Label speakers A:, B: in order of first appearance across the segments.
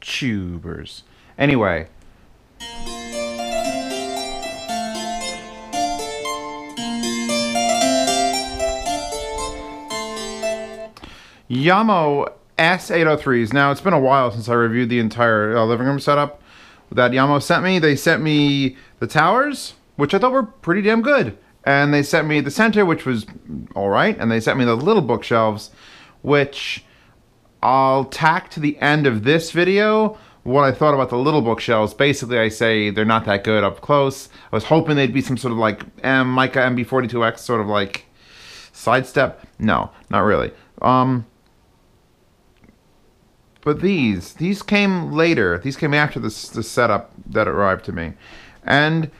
A: tubers. Anyway. Yamaha S803s. Now, it's been a while since I reviewed the entire living room setup that Yamaha sent me. They sent me the towers, which I thought were pretty damn good. And they sent me the center, which was alright. And they sent me the little bookshelves, which I'll tack to the end of this video what I thought about the little bookshelves. Basically, I say they're not that good up close. I was hoping they'd be some sort of like Mica MB42X sort of like sidestep. No, not really. But these came later. These came after the setup that arrived to me. And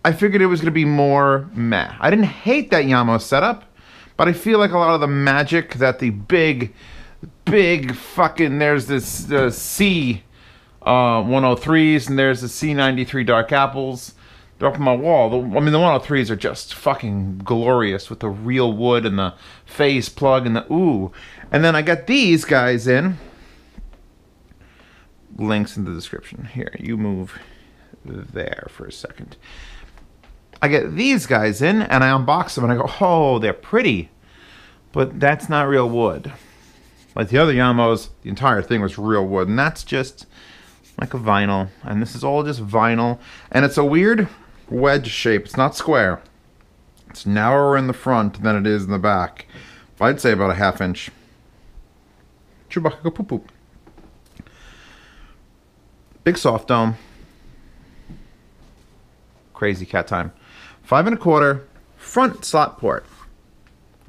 A: I figured it was going to be more meh. I didn't hate that Yamaha setup, but I feel like a lot of the magic that the big fucking, there's this C 103s and there's the C93 Dark Apples. They're up on my wall. I mean, the 103s are just fucking glorious with the real wood and the phase plug and the ooh. And then I got these guys in. Links in the description. Here, you move there for a second. I get these guys in and I unbox them and I go, oh, they're pretty. But that's not real wood. Like the other Yamahas, the entire thing was real wood. And that's just like a vinyl. And this is all just vinyl. And it's a weird wedge shape. It's not square. It's narrower in the front than it is in the back. I'd say about a ½ inch. Chewbacca go poop poop. Big soft dome. Crazy cat time. 5 1/4 front slot port.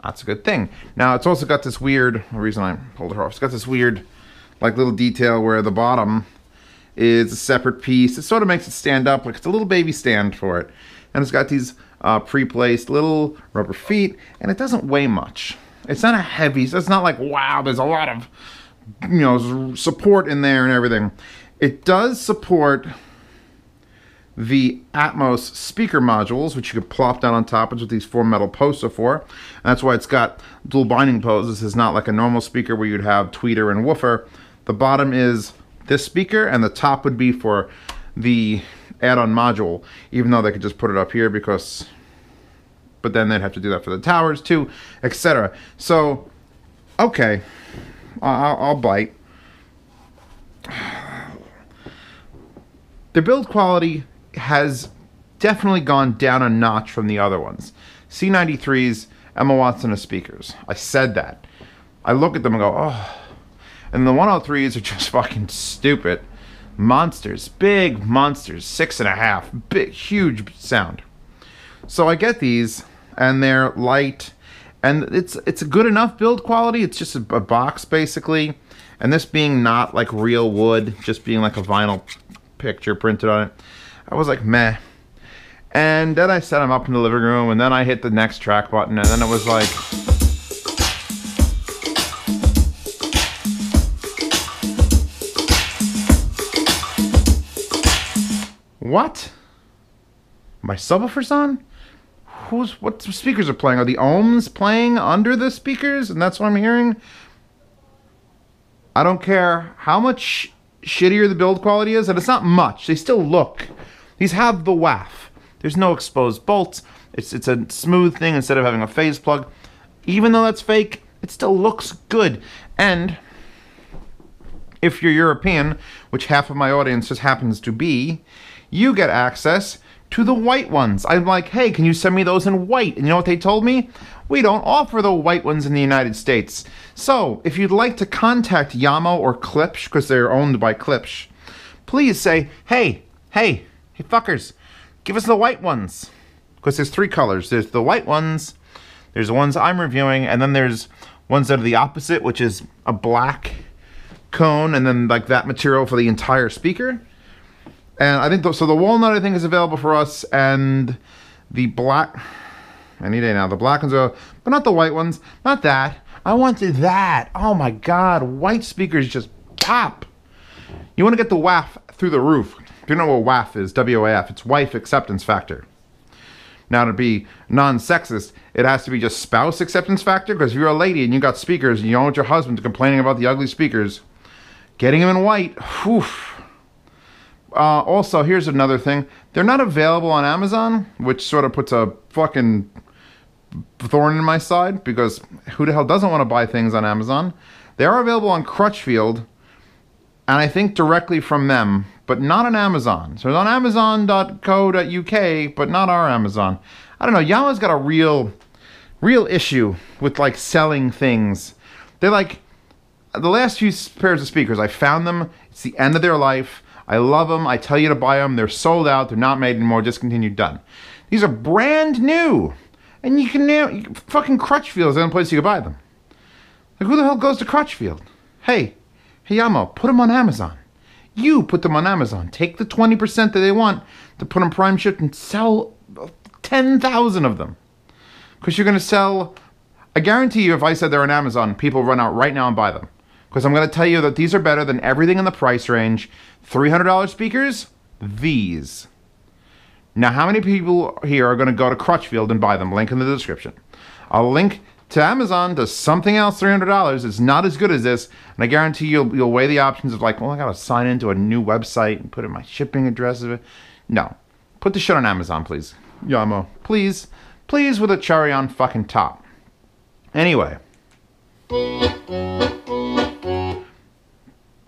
A: That's a good thing. Now it's also got this weird, the reason I pulled it off, it's got this weird like little detail where the bottom is a separate piece. It sort of makes it stand up, like it's a little baby stand for it. And it's got these pre-placed little rubber feet, and it doesn't weigh much. It's not a heavy, so it's not like, wow, there's a lot of, you know, support in there and everything. It does support the Atmos speaker modules, which you could plop down on top. It's what these 4 metal posts are for. And that's why it's got dual binding posts. This is not like a normal speaker where you'd have tweeter and woofer. The bottom is this speaker, and the top would be for the add-on module, even though they could just put it up here because, but then they'd have to do that for the towers too, etc. So, okay, I'll bite. The build quality has definitely gone down a notch from the other ones. C93s, Emma Watson of speakers. I said that. I look at them and go, oh. And the 103s are just fucking stupid. Monsters. Big monsters. 6.5. Big, huge sound. So I get these, and they're light. And it's a good enough build quality. It's just a box, basically. And this being not like real wood, just being like a vinyl picture printed on it, I was like, meh. And then I set them up in the living room, and then I hit the next track button, and then it was like, what? My subwoofer's on? What speakers are playing? Are the ohms playing under the speakers? And that's what I'm hearing? I don't care how much shittier the build quality is, and it's not much. They still look. These have the WAF. There's no exposed bolts. It's a smooth thing instead of having a phase plug. Even though that's fake, it still looks good. And if you're European, which half of my audience just happens to be, you get access to the white ones. I'm like, hey, can you send me those in white? And you know what they told me? We don't offer the white ones in the United States. So, if you'd like to contact Yamaha or Klipsch, because they're owned by Klipsch, please say, hey fuckers, give us the white ones. Because there's 3 colors. There's the white ones, there's the ones I'm reviewing, and then there's ones that are the opposite, which is a black cone, and then like that material for the entire speaker. And I think, so the walnut I think is available for us, and the black, any day now, the black ones are, but not the white ones, not that. I wanted that. Oh my God, white speakers just pop. You want to get the WAF through the roof. If you know what WAF is, W-A-F, it's wife acceptance factor. Now to be non-sexist, it has to be just spouse acceptance factor, because if you're a lady and you got speakers and you don't want your husband complaining about the ugly speakers, Getting them in white. Whew. Also, here's another thing. They're not available on Amazon, which sort of puts a fucking thorn in my side, because who the hell doesn't want to buy things on Amazon? They are available on Crutchfield, and I think directly from them, but not on Amazon. So it's on amazon.co.uk, but not our Amazon. I don't know. Yamaha's got a real issue with like selling things. They're like, the last few pairs of speakers, I found them. It's the end of their life. I love them. I tell you to buy them. They're sold out. They're not made anymore. Discontinued. Done. These are brand new. And you can now, fucking Crutchfield is the only place you can buy them. Like, who the hell goes to Crutchfield? Hey, Yamaha, put them on Amazon. You put them on Amazon. Take the 20% that they want to put on Prime Ship and sell 10,000 of them. Because you're going to sell, I guarantee you, if I said they're on Amazon, people run out right now and buy them. Because I'm going to tell you that these are better than everything in the price range. $300 speakers, these. Now, how many people here are going to go to Crutchfield and buy them? Link in the description. I'll link to Amazon to something else, $300. It's not as good as this. And I guarantee you'll weigh the options of like, well, I got to sign into a new website and put in my shipping address. No. Put the shit on Amazon, please. Yamaha, please. Please, with a cherry on fucking top. Anyway.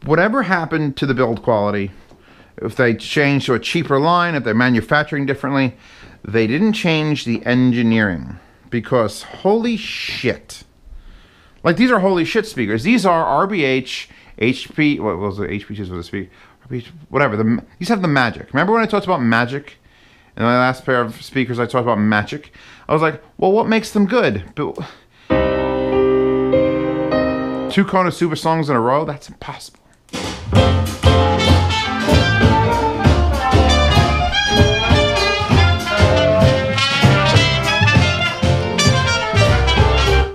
A: Whatever happened to the build quality, if they changed to a cheaper line, if they're manufacturing differently, they didn't change the engineering. Because holy shit. Like, these are holy shit speakers. These are RBH, HP, what was the HP for the speaker? RBH, whatever. These have the Magic. Remember when I talked about Magic? In my last pair of speakers, I talked about Magic. I was like, well, what makes them good? But 2 Kona Super songs in a row? That's impossible.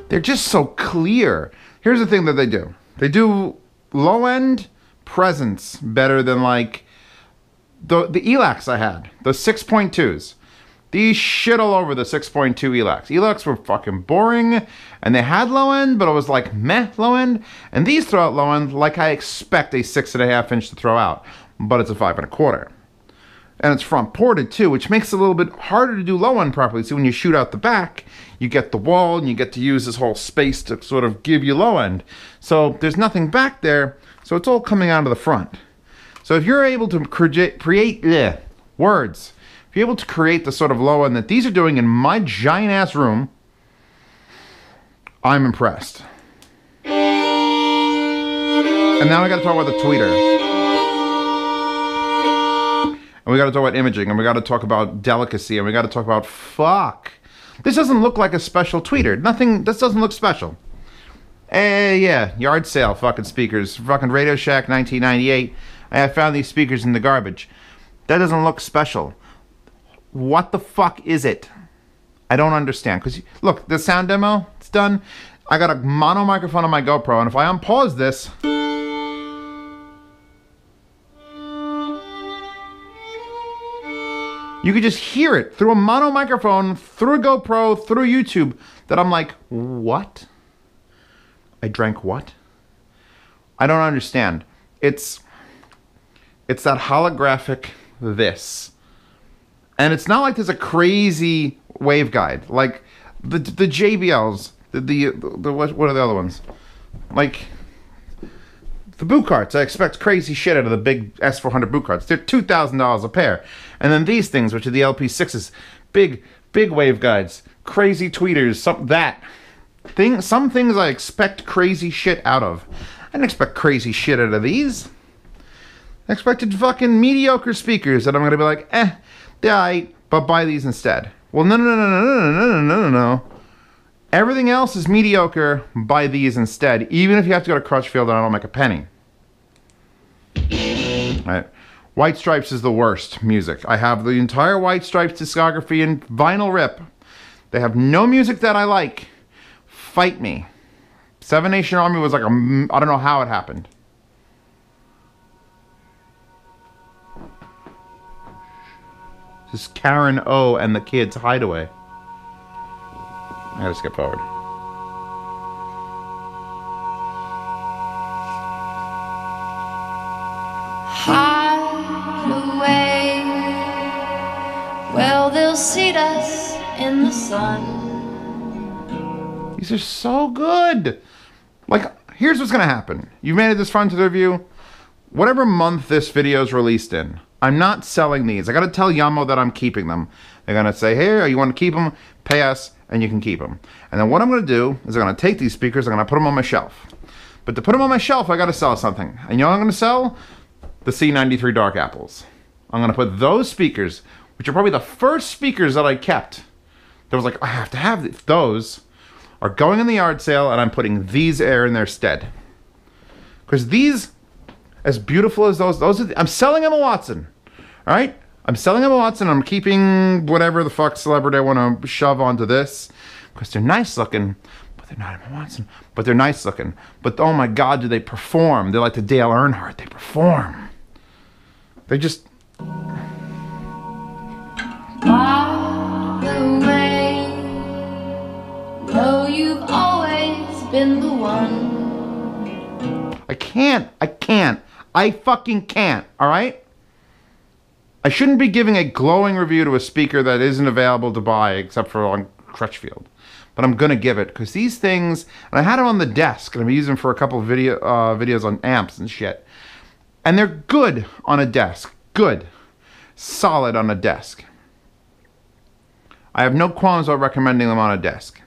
A: They're just so clear. Here's the thing that they do. They do low-end presence better than like the ELACs I had. The 6.2s. These shit all over the 6.2 ELACs. ELACs were fucking boring, and they had low-end, but it was like meh low-end. And these throw out low-end like I expect a 6.5 inch to throw out, but it's a 5 1/4. And it's front ported too, which makes it a little bit harder to do low end properly. See, when you shoot out the back, you get the wall and you get to use this whole space to sort of give you low end. So there's nothing back there, so it's all coming out of the front. So if you're able to create words, if you're able to create the sort of low end that these are doing in my giant ass room, I'm impressed. And now I gotta talk about the tweeter. And we got to talk about imaging, and we got to talk about delicacy, and we got to talk about fuck. This doesn't look like a special tweeter. Nothing, this doesn't look special. Yeah, yard sale fucking speakers. Fucking Radio Shack 1998. I found these speakers in the garbage. That doesn't look special. What the fuck is it? I don't understand. Because, look, the sound demo, it's done. I got a mono microphone on my GoPro, and if I unpause this... you could just hear it through a mono microphone, through a GoPro, through YouTube, that I'm like, what? I drank what? I don't understand. It's that holographic this. And it's not like there's a crazy waveguide. Like the JBLs, what are the other ones? Like the boot carts. I expect crazy shit out of the big S400 boot carts. They're $2,000 a pair. And then these things, which are the LP6s, big waveguides, crazy tweeters, some things I expect crazy shit out of. I didn't expect crazy shit out of these. I expected fucking mediocre speakers that I'm gonna be like, yeah, but buy these instead. Well, no. Everything else is mediocre. Buy these instead, even if you have to go to Crutchfield and I don't make a penny. All right. White Stripes is the worst music. I have the entire White Stripes discography in vinyl rip. They have no music that I like. Fight me. Seven Nation Army was like I don't know how it happened. This is Karen O and the Kids Hideaway. I gotta skip forward.
B: how they'll seat us in the sun.
A: These are so good. Like, here's what's gonna happen. You've made it this far into the review. Whatever month this video is released in, I'm not selling these. I gotta tell Yamo that I'm keeping them. They're gonna say, hey, you want to keep them? Pay us, and you can keep them. And then what I'm gonna do is I'm gonna take these speakers, I'm gonna put them on my shelf. But to put them on my shelf, I gotta sell something. And you know what I'm gonna sell? The C93 Dark Apples. I'm gonna put those speakers, which are probably the first speakers that I kept. That was like, I have to have those. Are going in the yard sale, and I'm putting these in their stead. Because these, as beautiful as those are, I'm selling Emma Watson. All right? I'm selling Emma Watson. I'm keeping whatever the fuck celebrity I want to shove onto this. Because they're nice looking, but they're not Emma Watson. But they're nice looking. But oh my God, do they perform? They're like the Dale Earnhardt. They perform. They just...
B: By the way, know you've always been the one.
A: I fucking can't, all right? I shouldn't be giving a glowing review to a speaker that isn't available to buy except for on Crutchfield. But I'm gonna give it, because these things, and I had them on the desk, and I'm using them for a couple of videos on amps and shit. And they're good on a desk. Good. Solid on a desk. I have no qualms about recommending them on a desk.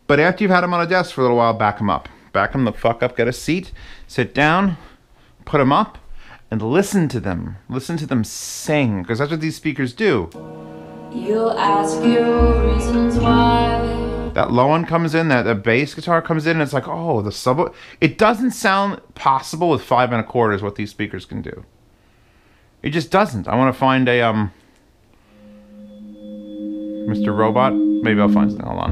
A: But after you've had them on a desk for a little while, back them up. Back them the fuck up, get a seat, sit down, put them up, and listen to them. Listen to them sing, because that's what these speakers do.
B: You'll ask your reasons why.
A: That low one comes in, that bass guitar comes in, and it's like, oh, the sub... It doesn't sound possible with 5 1/4 is what these speakers can do. It just doesn't. I want to find a, Mr. Robot. Maybe I'll find something. Hold on.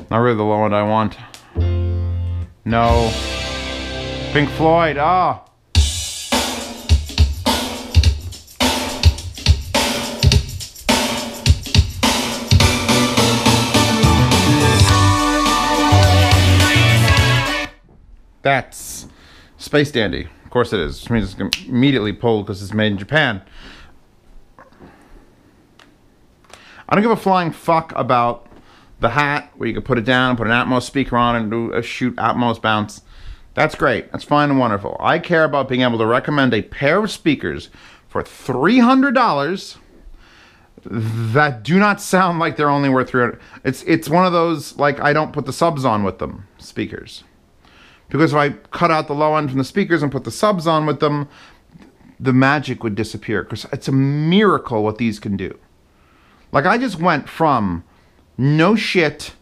A: Not really the low one I want. No. Pink Floyd. Ah. That's Space Dandy. Of course it is. Which means it's immediately pulled because it's made in Japan. I don't give a flying fuck about the hat where you can put it down, put an Atmos speaker on and do a shoot Atmos bounce. That's great. That's fine and wonderful. I care about being able to recommend a pair of speakers for $300 that do not sound like they're only worth $300. It's one of those, like, I don't put the subs on with them speakers. Because if I cut out the low end from the speakers and put the subs on with them, the magic would disappear. Because it's a miracle what these can do. Like, I just went from no shit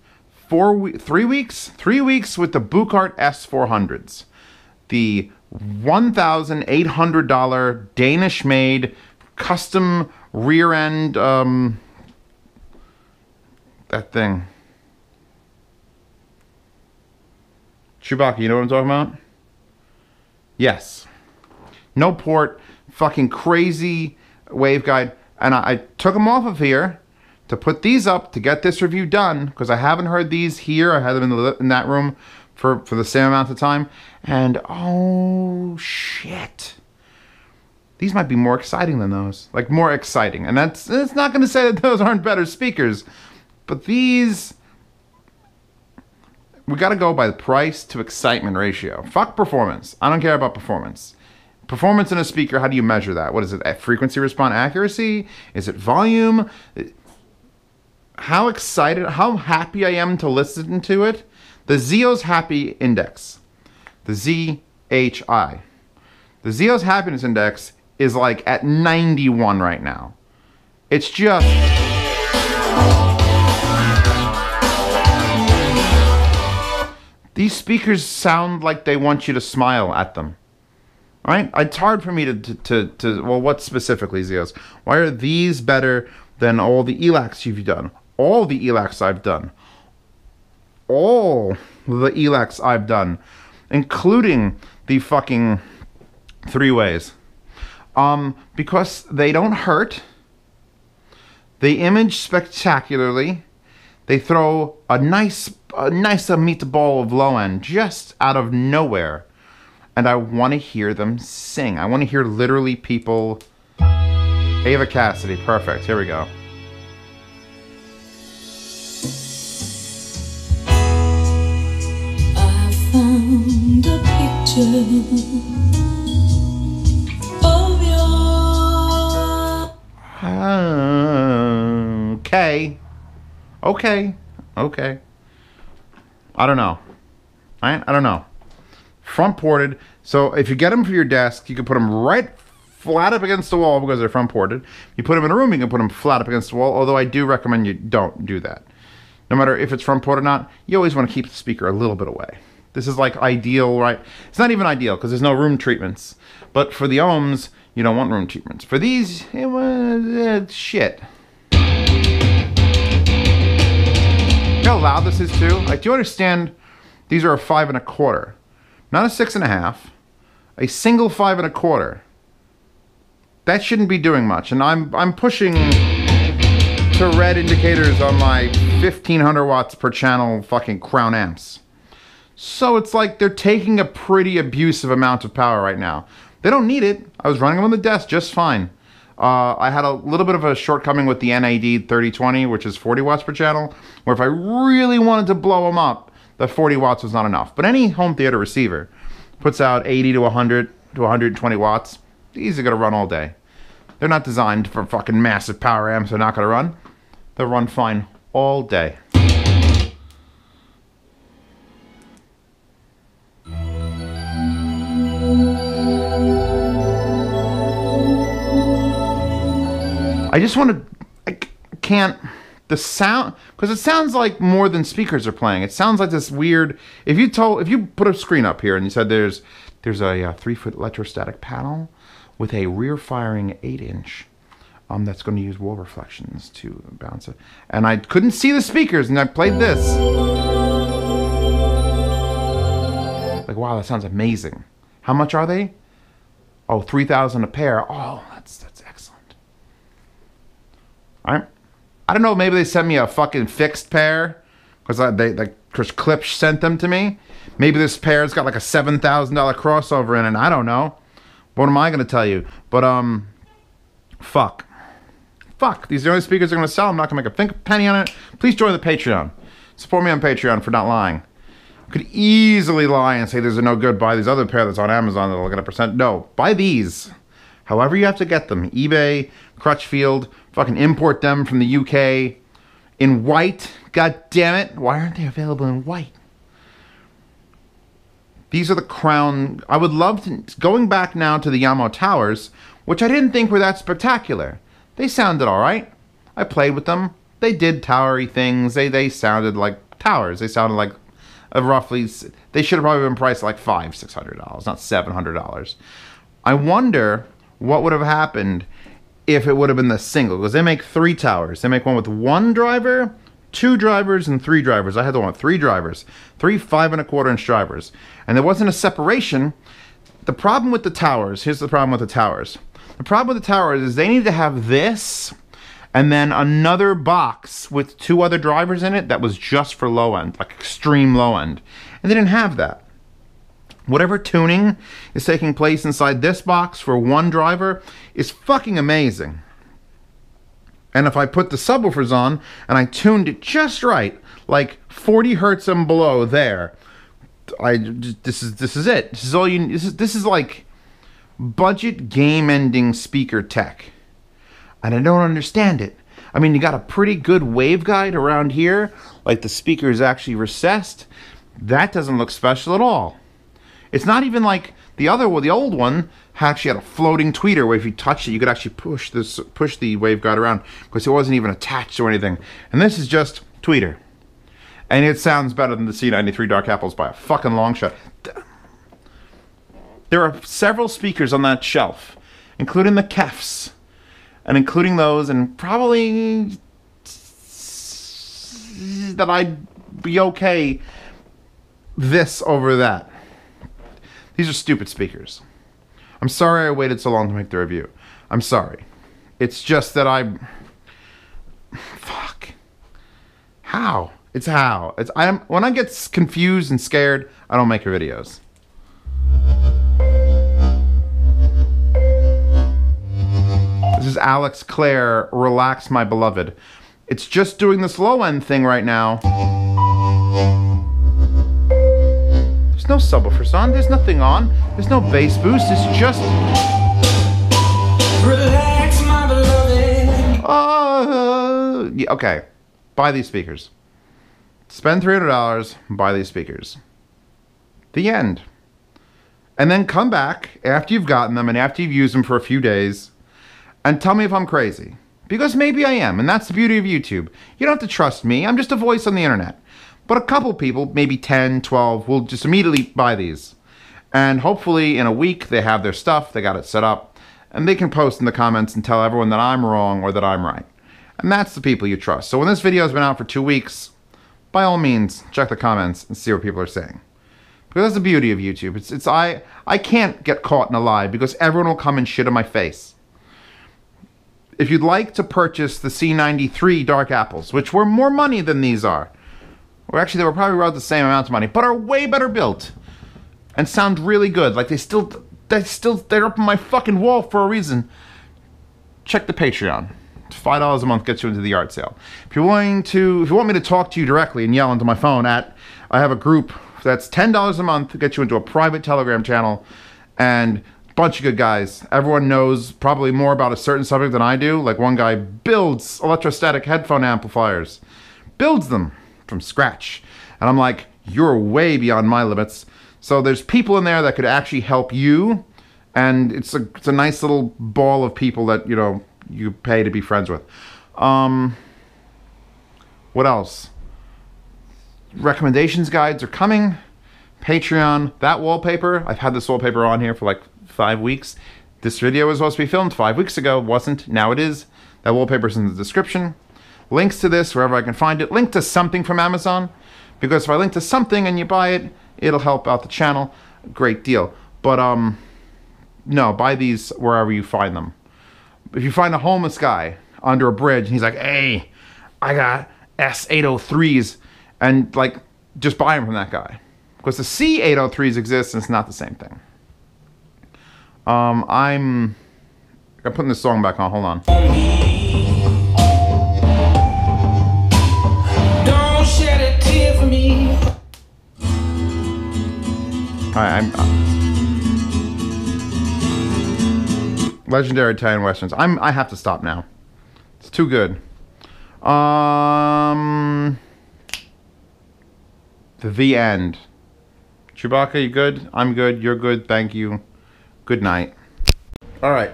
A: 3 weeks with the Buchart S400s, the $1,800 Danish made custom rear end that thing. Chewbacca, you know what I'm talking about? Yes. No port, fucking crazy waveguide. And I took them off of here to put these up to get this review done, because I haven't heard these here. I had them in that room for the same amount of time. And oh shit. These might be more exciting than those. Like, more exciting. And that's not going to say that those aren't better speakers. But these... We got to go by the price to excitement ratio. Fuck performance. I don't care about performance. Performance in a speaker, how do you measure that? What is it? Frequency response accuracy? Is it volume? How excited, how happy I am to listen to it? The Zio's Happy Index. The ZHI. The Zio's Happiness Index is like at 91 right now. It's just... These speakers sound like they want you to smile at them. All right? It's hard for me to well, what specifically, Zios? Why are these better than all the ELACs you've done? All the ELACs I've done. All the ELACs I've done. Including the fucking 3-ways. Because they don't hurt. They image spectacularly. They throw a nice meatball of low end just out of nowhere. And I want to hear them sing. I want to hear literally people. Ava Cassidy, perfect. Here we go.
C: I found a picture of your.
A: Okay. I don't know. I don't know. Front ported. So if you get them for your desk, you can put them right flat up against the wall because they're front ported. You put them in a room, you can put them flat up against the wall, although I do recommend you don't do that. No matter if it's front ported or not, you always want to keep the speaker a little bit away. This is like ideal, right? It's not even ideal because there's no room treatments. But for the ohms, you don't want room treatments. For these, it was shit. You know how loud this is too? Like, do you understand? These are a 5 1/4, not a 6 1/2. A single 5 1/4. That shouldn't be doing much, and I'm pushing to red indicators on my 1500 watts per channel fucking Crown amps. So it's like they're taking a pretty abusive amount of power right now. They don't need it. I was running them on the desk just fine. I had a little bit of a shortcoming with the NAD 3020, which is 40 watts per channel, where if I really wanted to blow them up, the 40 watts was not enough. But any home theater receiver puts out 80 to 100 to 120 watts. These are going to run all day. They're not designed for fucking massive power amps. They're not going to run. They'll run fine all day. I just want to, I can't, the sound, because it sounds like more than speakers are playing. It sounds like this weird, if you put a screen up here and you said there's a 3-foot electrostatic panel with a rear firing 8-inch that's going to use wall reflections to bounce it. And I couldn't see the speakers and I played this. Like, wow, that sounds amazing. How much are they? Oh, 3,000 a pair. Oh, that's excellent. All right. I don't know, maybe they sent me a fucking fixed pair because Chris Klipsch sent them to me. Maybe this pair's got like a $7,000 crossover in it. I don't know. What am I going to tell you? But, fuck. These are the only speakers they're going to sell. I'm not going to make a penny on it. Please join the Patreon. Support me on Patreon for not lying. I could easily lie and say there's a no good. Buy these other pair that's on Amazon that'll get a percent. No, buy these. However you have to get them. eBay, Crutchfield, fucking import them from the UK in white. God damn it. Why aren't they available in white? These are the Crown. I would love to, going back now to the Yamaha Towers, which I didn't think were that spectacular. They sounded all right. I played with them. They did towery things. They sounded like towers. They sounded like roughly, they should have probably been priced like $500-600, not $700. I wonder what would have happened if it would have been the single, because they make 3 towers. They make one with 1 driver, 2 drivers, and 3 drivers. I had the one with 3 drivers, 3 5 1/4-inch drivers, and there wasn't a separation. The problem with the towers, here's the problem with the towers. The problem with the towers is they need to have this and then another box with 2 other drivers in it that was just for low end, like extreme low end. And they didn't have that. Whatever tuning is taking place inside this box for 1 driver is fucking amazing. And if I put the subwoofers on and I tuned it just right, like 40 hertz and below there, this is it. This is all you. This is like budget game-ending speaker tech, and I don't understand it. I mean, you got a pretty good waveguide around here, like the speaker is actually recessed. That doesn't look special at all. It's not even like the other one. The old one actually had a floating tweeter where if you touched it, you could actually push the waveguide around because it wasn't even attached or anything. And this is just tweeter. And it sounds better than the C93 Dark Apples by a fucking long shot. There are several speakers on that shelf, including the Kefs, and including those, and probably that I'd be okay this over that. These are stupid speakers. I'm sorry I waited so long to make the review. I'm sorry. It's just that fuck. How? It's how. When I get confused and scared, I don't make videos. This is Alex Clare, Relax My Beloved. It's just doing this low end thing right now. There's no subwoofers on, there's nothing on, there's no bass boost, it's just...
C: Relax, my beloved.
A: Yeah, okay, buy these speakers. Spend $300, buy these speakers. The end. And then come back after you've gotten them and after you've used them for a few days and tell me if I'm crazy. Because maybe I am, and that's the beauty of YouTube. You don't have to trust me, I'm just a voice on the internet. But a couple people, maybe 10, 12, will just immediately buy these. And hopefully in a week they have their stuff, they got it set up, and they can post in the comments and tell everyone that I'm wrong or that I'm right. And that's the people you trust. So when this video has been out for 2 weeks, by all means, check the comments and see what people are saying. Because that's the beauty of YouTube. I can't get caught in a lie because everyone will come and shit on my face. If you'd like to purchase the C93 Dark Apples, which were more money than these are, or actually they were probably around the same amount of money, but are way better built and sound really good. Like they're up on my fucking wall for a reason. Check the Patreon. $5 a month gets you into the yard sale. If you want me to talk to you directly and yell into my phone I have a group that's $10 a month to get you into a private Telegram channel and a bunch of good guys. Everyone knows probably more about a certain subject than I do. Like one guy builds electrostatic headphone amplifiers. Builds them from scratch. And I'm like, you're way beyond my limits. So there's people in there that could actually help you. And it's a nice little ball of people that, you know, you pay to be friends with. What else? Recommendations guides are coming. Patreon. That wallpaper. I've had this wallpaper on here for like 5 weeks. This video was supposed to be filmed 5 weeks ago. Wasn't. Now it is. That wallpaper's in the description. Links to this wherever I can find it. Link to something from Amazon. Because if I link to something and you buy it, it'll help out the channel. Great deal. But, no, buy these wherever you find them. If you find a homeless guy under a bridge and he's like, hey, I got S803s, and like, just buy them from that guy. Because the C803s exist and it's not the same thing. I'm putting this song back on, hold on.
C: Don't shed a tear for me.
A: Legendary Italian Westerns. I have to stop now. It's too good. The end. Chewbacca, you good? I'm good. You're good. Thank you. Good night. Alright.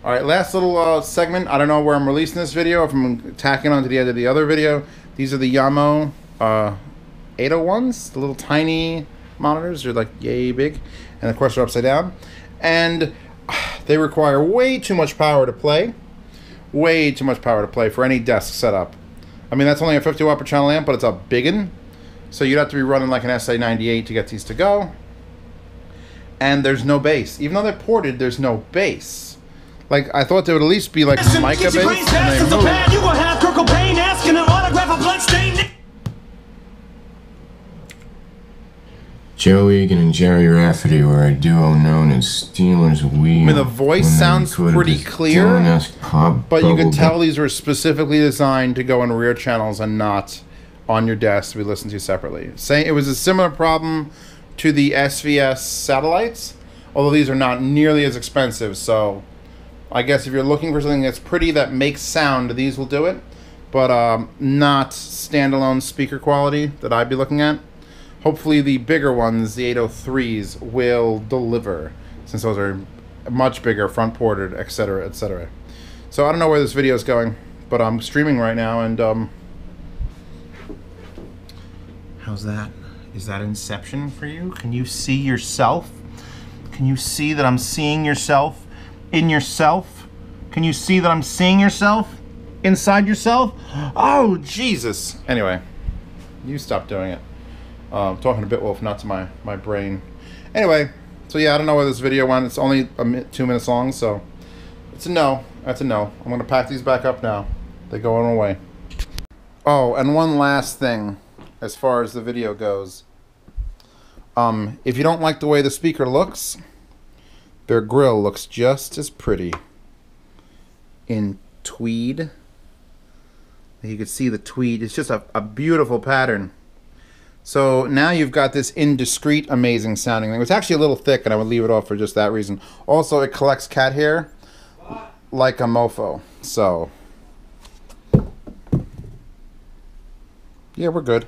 A: Alright, last little segment. I don't know where I'm releasing this video, if I'm tacking onto the end of the other video. These are the Yamo 801s. The little tiny monitors. They're like yay big. And of course they're upside down. And they require way too much power to play. Way too much power to play for any desk setup. I mean, that's only a 50 watt per channel amp, but it's a biggin. So you'd have to be running like an SA98 to get these to go. And there's no bass. Even though they're ported, there's no bass. Like, I thought there would at least be like mica bass. And they move.
D: Joe Egan and Jerry Rafferty were a duo known as Steelers Wheel.
A: I mean, the voice sounds pretty clear, but you can tell these were specifically designed to go in rear channels and not on your desk to be listened to separately. It was a similar problem to the SVS satellites, although these are not nearly as expensive. So I guess if you're looking for something that's pretty that makes sound, these will do it, but not standalone speaker quality that I'd be looking at. Hopefully the bigger ones, the 803s, will deliver, since those are much bigger, front ported, etc., etc. So I don't know where this video is going, but I'm streaming right now, and how's that? Is that Inception for you? Can you see yourself? Can you see that I'm seeing yourself in yourself? Can you see that I'm seeing yourself inside yourself? Oh, Jesus. Anyway, you stop doing it. Talking to Bitwolf, not to my brain. Anyway, so yeah, I don't know where this video went. It's only 2 minutes long, so it's a no. That's a no. I'm going to pack these back up now. They're going away. Oh, and one last thing, as far as the video goes. If you don't like the way the speaker looks, their grill looks just as pretty in tweed. You can see the tweed. It's just a beautiful pattern. So now you've got this indiscreet, amazing sounding thing. It's actually a little thick, and I would leave it off for just that reason. Also, it collects cat hair like a mofo. So, yeah, we're good.